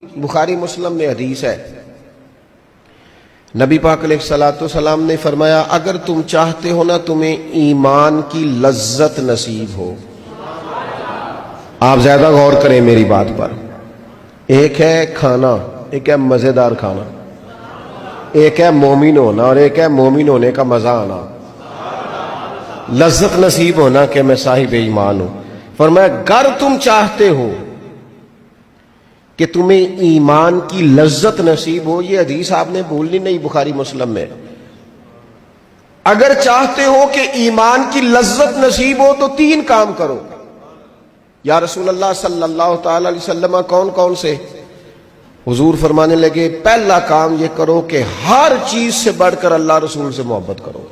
بخاری مسلم میں حدیث ہے، نبی پاک علیہ الصلوۃ والسلام نے فرمایا اگر تم چاہتے ہو نا تمہیں ایمان کی لذت نصیب ہو، آپ زیادہ غور کریں میری بات پر، ایک ہے کھانا، ایک ہے مزیدار کھانا، ایک ہے مومن ہونا اور ایک ہے مومن ہونے کا مزہ آنا، لذت نصیب ہونا کہ میں صاحب ایمان ہوں۔ فرمایا اگر تم چاہتے ہو کہ تمہیں ایمان کی لذت نصیب ہو، یہ حدیث آپ نے بھولنی نہیں، بخاری مسلم میں، اگر چاہتے ہو کہ ایمان کی لذت نصیب ہو تو تین کام کرو۔ یا رسول اللہ صلی اللہ تعالی علیہ وسلم کون کون سے؟ حضور فرمانے لگے پہلا کام یہ کرو کہ ہر چیز سے بڑھ کر اللہ رسول سے محبت کرو۔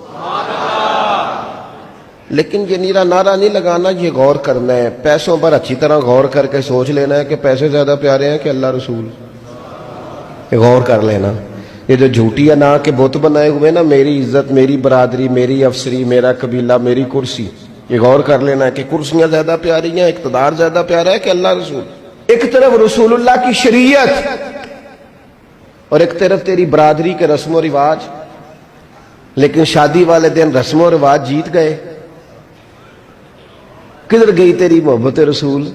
لیکن یہ نیرا نعرہ نہیں لگانا، یہ غور کرنا ہے، پیسوں پر اچھی طرح غور کر کے سوچ لینا ہے کہ پیسے زیادہ پیارے ہیں کہ اللہ رسول، یہ غور کر لینا۔ یہ جو جھوٹی ہے نا کہ بت بنائے ہوئے نا، میری عزت، میری برادری، میری افسری، میرا قبیلہ، میری کرسی، یہ غور کر لینا ہے کہ کرسیاں زیادہ پیاری ہیں، اقتدار زیادہ پیارا ہے کہ اللہ رسول۔ ایک طرف رسول اللہ کی شریعت اور ایک طرف تیری برادری کے رسم و رواج، لیکن شادی والے دن رسم و رواج جیت گئے۔ کدھر گئی تیری محبت رسول؟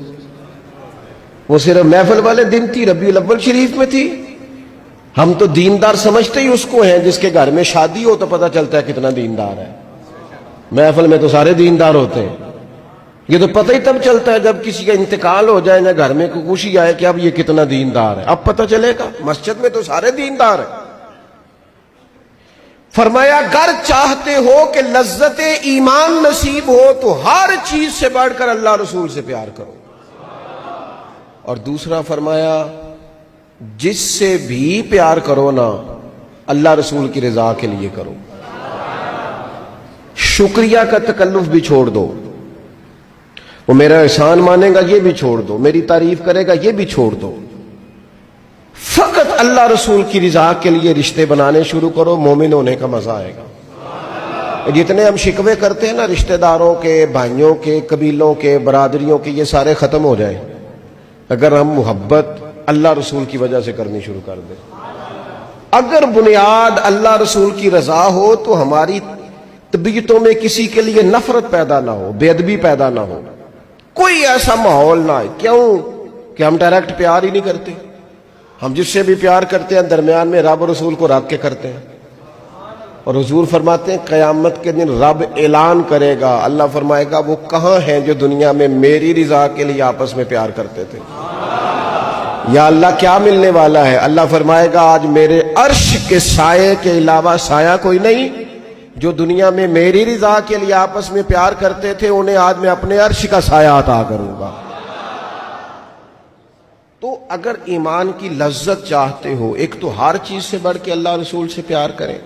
وہ صرف محفل والے دن تھی، ربیع الاول شریف میں تھی۔ ہم تو دیندار سمجھتے ہی اس کو ہیں جس کے گھر میں شادی ہو تو پتہ چلتا ہے کتنا دیندار ہے۔ محفل میں تو سارے دیندار ہوتے ہیں، یہ تو پتہ ہی تب چلتا ہے جب کسی کا انتقال ہو جائے، نہ گھر میں کوئی خوشی آئے کہ اب یہ کتنا دیندار ہے، اب پتہ چلے گا۔ مسجد میں تو سارے دیندار ہیں۔ فرمایا اگر چاہتے ہو کہ لذت ایمان نصیب ہو تو ہر چیز سے بڑھ کر اللہ رسول سے پیار کرو۔ اور دوسرا فرمایا جس سے بھی پیار کرو نا اللہ رسول کی رضا کے لیے کرو۔ شکریہ کا تکلف بھی چھوڑ دو، وہ میرا احسان مانے گا یہ بھی چھوڑ دو، میری تعریف کرے گا یہ بھی چھوڑ دو، فقط اللہ رسول کی رضا کے لیے رشتے بنانے شروع کرو، مومن ہونے کا مزہ آئے گا۔ جتنے ہم شکوے کرتے ہیں نا رشتہ داروں کے، بھائیوں کے، قبیلوں کے، برادریوں کے، یہ سارے ختم ہو جائیں اگر ہم محبت اللہ رسول کی وجہ سے کرنی شروع کر دیں۔ اگر بنیاد اللہ رسول کی رضا ہو تو ہماری طبیعتوں میں کسی کے لیے نفرت پیدا نہ ہو، بے ادبی پیدا نہ ہو، کوئی ایسا ماحول نہ ہے۔ کیوں کہ ہم ڈائریکٹ پیار ہی نہیں کرتے، ہم جس سے بھی پیار کرتے ہیں درمیان میں رب رسول کو رکھ کے کرتے ہیں۔ اور حضور فرماتے ہیں قیامت کے دن رب اعلان کرے گا، اللہ فرمائے گا وہ کہاں ہیں جو دنیا میں میری رضا کے لیے آپس میں پیار کرتے تھے؟ یا اللہ کیا ملنے والا ہے؟ اللہ فرمائے گا آج میرے عرش کے سائے کے علاوہ سایہ کوئی نہیں۔ جو دنیا میں میری رضا کے لیے آپس میں پیار کرتے تھے انہیں آج میں اپنے عرش کا سایہ عطا کروں گا۔ تو اگر ایمان کی لذت چاہتے ہو، ایک تو ہر چیز سے بڑھ کے اللہ رسول سے پیار کریں،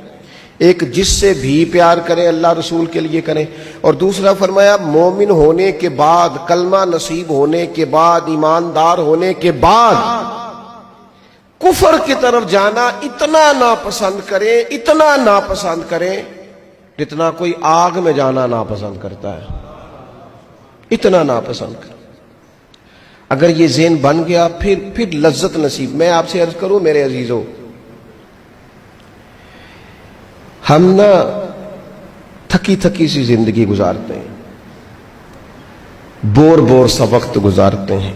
ایک جس سے بھی پیار کریں اللہ رسول کے لیے کریں، اور دوسرا فرمایا مومن ہونے کے بعد، کلمہ نصیب ہونے کے بعد، ایماندار ہونے کے بعد کفر کی طرف جانا اتنا ناپسند کریں، اتنا ناپسند کریں جتنا کوئی آگ میں جانا ناپسند کرتا ہے، اتنا ناپسند کریں۔ اگر یہ ذہن بن گیا پھر لذت نصیب۔ میں آپ سے عرض کروں میرے عزیزو، ہم نا تھکی تھکی سی زندگی گزارتے ہیں، بور سا وقت گزارتے ہیں،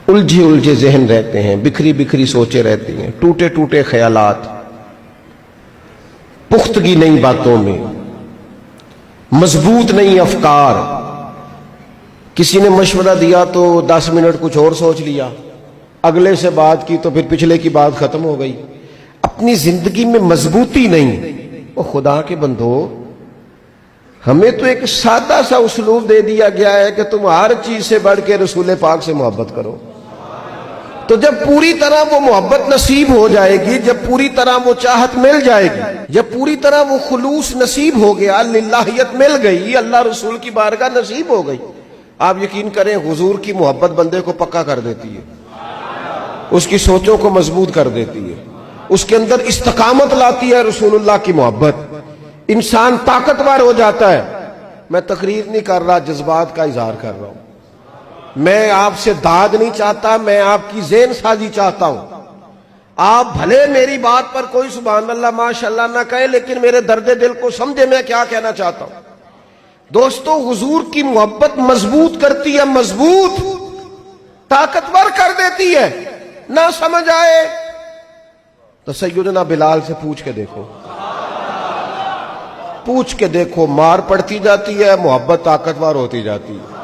الجھے ذہن رہتے ہیں، بکھری بکھری سوچیں رہتی ہیں، ٹوٹے ٹوٹے خیالات، پختگی نہیں باتوں میں، مضبوط نہیں افکار۔ کسی نے مشورہ دیا تو 10 منٹ کچھ اور سوچ لیا، اگلے سے بات کی تو پھر پچھلے کی بات ختم ہو گئی، اپنی زندگی میں مضبوطی نہیں۔ او خدا کے بندو، ہمیں تو ایک سادہ سا اسلوب دے دیا گیا ہے کہ تم ہر چیز سے بڑھ کے رسول پاک سے محبت کرو۔ تو جب پوری طرح وہ محبت نصیب ہو جائے گی، جب پوری طرح وہ چاہت مل جائے گی، جب پوری طرح وہ خلوص نصیب ہو گیا، للہیت مل گئی، اللہ رسول کی بارگاہ نصیب ہو گئی، آپ یقین کریں حضور کی محبت بندے کو پکا کر دیتی ہے، اس کی سوچوں کو مضبوط کر دیتی ہے، اس کے اندر استقامت لاتی ہے رسول اللہ کی محبت، انسان طاقتور ہو جاتا ہے۔ میں تقریر نہیں کر رہا، جذبات کا اظہار کر رہا ہوں۔ میں آپ سے داد نہیں چاہتا، میں آپ کی ذہن سازی چاہتا ہوں۔ آپ بھلے میری بات پر کوئی سبحان اللہ ماشاءاللہ نہ کہے، لیکن میرے درد دل کو سمجھے میں کیا کہنا چاہتا ہوں۔ دوستو، حضور کی محبت مضبوط کرتی ہے، مضبوط طاقتور کر دیتی ہے۔ نہ سمجھ آئے تو سیدنا بلال سے پوچھ کے دیکھو، پوچھ کے دیکھو، مار پڑتی جاتی ہے، محبت طاقتور ہوتی جاتی ہے،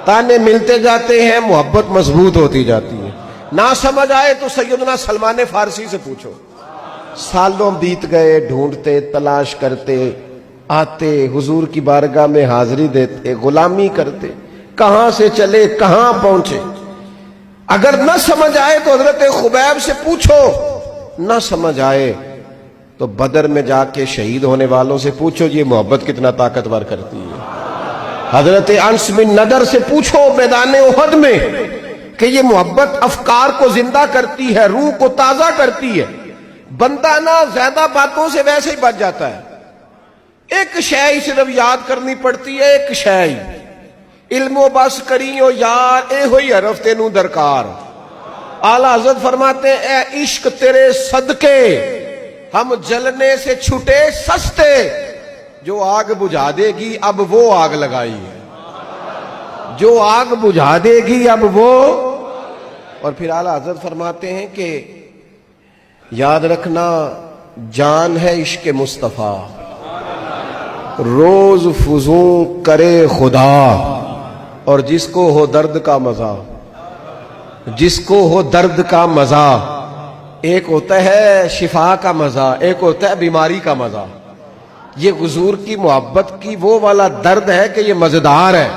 تانے ملتے جاتے ہیں، محبت مضبوط ہوتی جاتی ہے۔ نہ سمجھ آئے تو سیدنا سلمان فارسی سے پوچھو، سالوں بیت گئے، ڈھونڈتے، تلاش کرتے، آتے، حضور کی بارگاہ میں حاضری دیتے، غلامی کرتے، کہاں سے چلے کہاں پہنچے۔ اگر نہ سمجھ آئے تو حضرت خبیب سے پوچھو، نہ سمجھ آئے تو بدر میں جا کے شہید ہونے والوں سے پوچھو یہ محبت کتنا طاقتور کرتی ہے۔ حضرت انس بن نضر سے پوچھو میدان احد میں کہ یہ محبت افکار کو زندہ کرتی ہے، روح کو تازہ کرتی ہے۔ بندہ نہ زیادہ باتوں سے ویسے ہی بچ جاتا ہے، ایک شے صرف یاد کرنی پڑتی ہے، ایک شے، علم و بس کریو یار اے ہوئی حرف تینوں درکار۔ اعلیٰ حضرت فرماتے ہیں اے عشق تیرے صدقے ہم جلنے سے چھٹے سستے، جو آگ بجھا دے گی اب وہ آگ لگائی ہے، جو آگ بجھا دے گی اب وہ۔ اور پھر اعلیٰ حضرت فرماتے ہیں کہ یاد رکھنا جان ہے عشق مصطفیٰ، روز فزوں کرے خدا، اور جس کو ہو درد کا مزہ، جس کو ہو درد کا مزہ، ایک ہوتا ہے شفا کا مزہ، ایک ہوتا ہے بیماری کا مزہ۔ یہ حضور کی محبت کی وہ والا درد ہے کہ یہ مزیدار ہے۔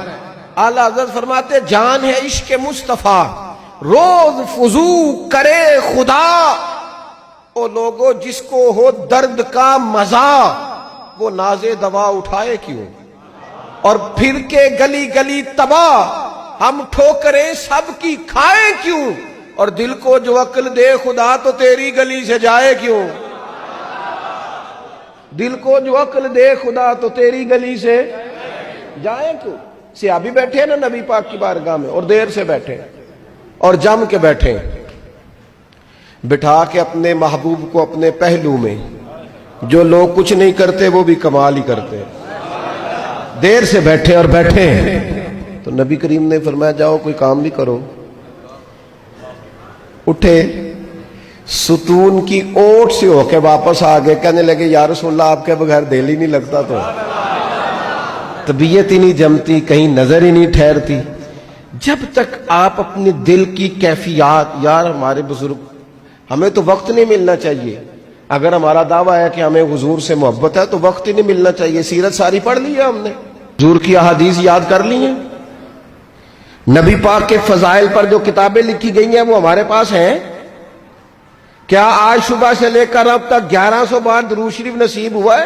اعلیٰ حضرت فرماتے جان ہے عشق مصطفیٰ، روز فزو کرے خدا، او لوگو جس کو ہو درد کا مزہ، وہ ناز دوا اٹھائے کیوں، اور پھر کے گلی گلی تباہ ہم ٹھوکریں سب کی کھائے کیوں، اور دل کو جو عقل دے خدا تو تیری گلی سے جائے کیوں، دل کو جو عقل دے خدا تو تیری گلی سے جائے کیوں۔ صحابی بیٹھے ہیں نا نبی پاک کی بارگاہ میں، اور دیر سے بیٹھے اور جم کے بیٹھے، بٹھا کے اپنے محبوب کو اپنے پہلو میں، جو لوگ کچھ نہیں کرتے وہ بھی کمال ہی کرتے، دیر سے بیٹھے اور بیٹھے تو نبی کریم نے فرمایا جاؤ کوئی کام بھی کرو۔ اٹھے، ستون کی اوٹ سے ہو کے واپس آگے، کہنے لگے یا رسول اللہ آپ کے بغیر دل ہی نہیں لگتا، تو طبیعت ہی نہیں جمتی، کہیں نظر ہی نہیں ٹھہرتی۔ جب تک آپ اپنے دل کی کیفیات، یار ہمارے بزرگ، ہمیں تو وقت نہیں ملنا چاہیے، اگر ہمارا دعویٰ ہے کہ ہمیں حضور سے محبت ہے تو وقت ہی نہیں ملنا چاہیے۔ سیرت ساری پڑھ لی ہے ہم نے، حضور کی احادیث یاد کر لی ہیں، نبی پاک کے فضائل پر جو کتابیں لکھی گئی ہیں وہ ہمارے پاس ہیں۔ کیا آج صبح سے لے کر اب تک 1100 بار درود شریف نصیب ہوا ہے؟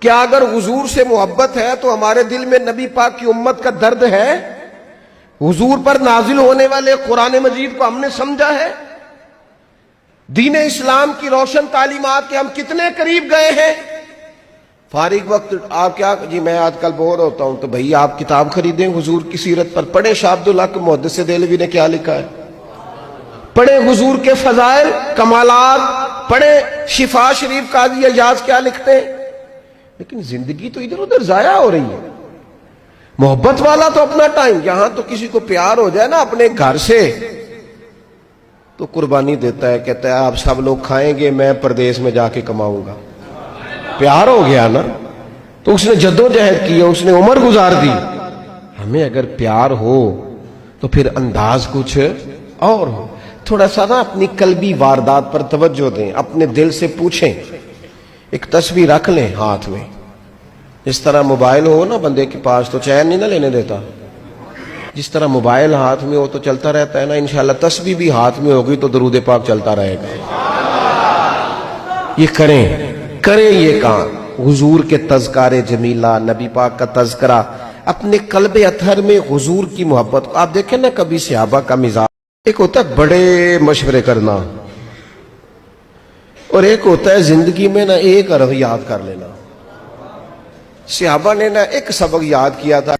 کیا اگر حضور سے محبت ہے تو ہمارے دل میں نبی پاک کی امت کا درد ہے؟ حضور پر نازل ہونے والے قرآن مجید کو ہم نے سمجھا ہے؟ دین اسلام کی روشن تعلیمات کے ہم کتنے قریب گئے ہیں؟ فارغ وقت آپ کیا جی میں آج کل بور ہوتا ہوں، تو بھئی آپ کتاب خریدیں حضور کی سیرت پر، پڑھیں شاہ عبدالحق محدث دہلوی نے کیا لکھا ہے، پڑھیں حضور کے فضائل کمالات، پڑھیں شفا شریف قاضی اعجاز کیا لکھتے ہیں۔ لیکن زندگی تو ادھر ادھر ضائع ہو رہی ہے۔ محبت والا تو اپنا ٹائم، یہاں تو کسی کو پیار ہو جائے نا اپنے گھر سے تو قربانی دیتا ہے، کہتا ہے آپ سب لوگ کھائیں گے، میں پردیس میں جا کے کماؤں گا۔ پیار ہو گیا نا تو اس نے جدوجہد کی، اس نے عمر گزار دی۔ ہمیں اگر پیار ہو تو پھر انداز کچھ اور ہو۔ تھوڑا سا نا اپنی قلبی واردات پر توجہ دیں، اپنے دل سے پوچھیں، ایک تسبیح رکھ لیں ہاتھ میں، جس طرح موبائل ہو نا بندے کے پاس تو چین نہیں نہ لینے دیتا، جس طرح موبائل ہاتھ میں ہو تو چلتا رہتا ہے نا، انشاءاللہ تسبیح بھی ہاتھ میں ہوگی تو درود پاک چلتا رہے گا۔ یہ کریں یہ کام، حضور کے تذکار جمیلہ، نبی پاک کا تذکرہ، اپنے قلب اطہر میں حضور کی محبت۔ آپ دیکھیں نا کبھی صحابہ کا مزاج، ایک ہوتا ہے بڑے مشورے کرنا، اور ایک ہوتا ہے زندگی میں نا ایک حرف یاد کر لینا۔ صحابہ نے نا ایک سبق یاد کیا تھا،